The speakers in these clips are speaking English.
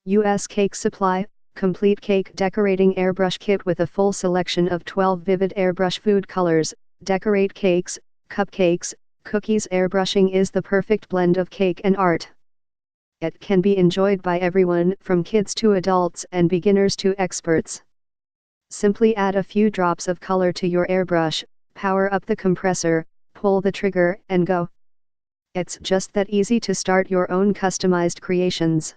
U.S. Cake Supply, complete cake decorating airbrush kit with a full selection of 12 vivid airbrush food colors. Decorate cakes, cupcakes, cookies. Airbrushing is the perfect blend of cake and art. It can be enjoyed by everyone from kids to adults and beginners to experts. Simply add a few drops of color to your airbrush, power up the compressor, pull the trigger, and go. It's just that easy to start your own customized creations.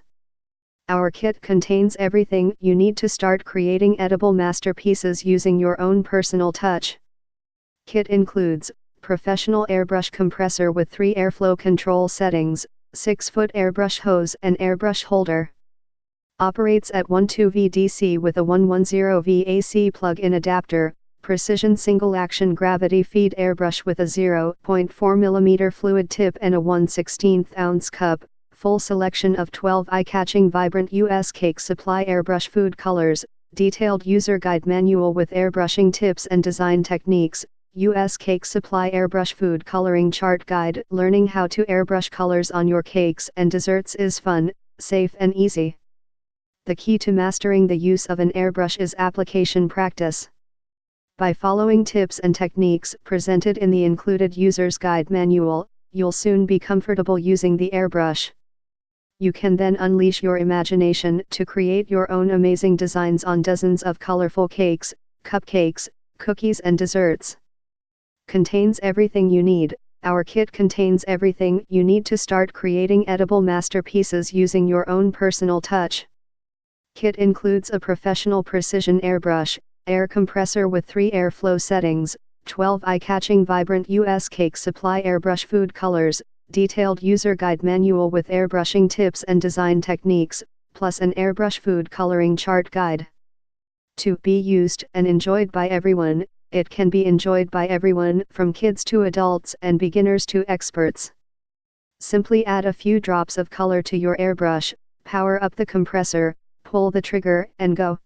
Our kit contains everything you need to start creating edible masterpieces using your own personal touch. Kit includes professional airbrush compressor with 3 airflow control settings, 6-foot airbrush hose and airbrush holder. Operates at 12 V DC with a 110 V AC plug-in adapter. Precision single-action gravity feed airbrush with a 0.4 mm fluid tip and a 1/16 ounce cup. Full selection of 12 eye-catching vibrant U.S. Cake Supply airbrush food colors. Detailed user guide manual with airbrushing tips and design techniques. U.S. Cake Supply airbrush food coloring chart guide. Learning how to airbrush colors on your cakes and desserts is fun, safe and easy. The key to mastering the use of an airbrush is application practice. By following tips and techniques presented in the included user's guide manual, you'll soon be comfortable using the airbrush. You can then unleash your imagination to create your own amazing designs on dozens of colorful cakes, cupcakes, cookies and desserts. Contains everything you need. Our kit contains everything you need to start creating edible masterpieces using your own personal touch. Kit includes a professional precision airbrush, air compressor with 3 airflow settings, 12 eye-catching vibrant U.S. Cake Supply airbrush food colors, detailed user guide manual with airbrushing tips and design techniques, plus an airbrush food coloring chart guide. To be used and enjoyed by everyone, it can be enjoyed by everyone from kids to adults and beginners to experts. Simply add a few drops of color to your airbrush, power up the compressor, pull the trigger, and go.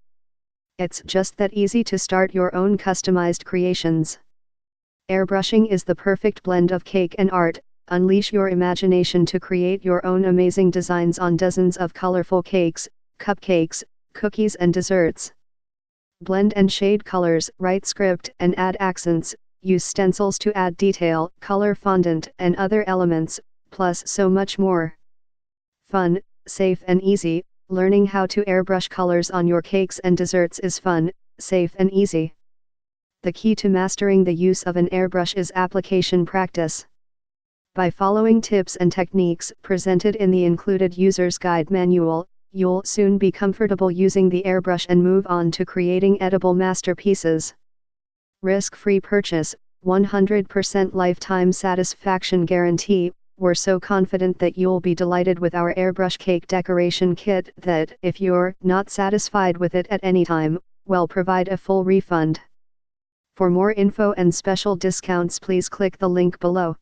It's just that easy to start your own customized creations. Airbrushing is the perfect blend of cake and art. Unleash your imagination to create your own amazing designs on dozens of colorful cakes, cupcakes, cookies and desserts. Blend and shade colors, write script and add accents, use stencils to add detail, color fondant and other elements, plus so much more. Fun, safe and easy. Learning how to airbrush colors on your cakes and desserts is fun, safe and easy. The key to mastering the use of an airbrush is application practice. By following tips and techniques presented in the included user's guide manual, you'll soon be comfortable using the airbrush and move on to creating edible masterpieces. Risk-free purchase, 100% lifetime satisfaction guarantee. We're so confident that you'll be delighted with our airbrush cake decoration kit that if you're not satisfied with it at any time, we'll provide a full refund. For more info and special discounts, please click the link below.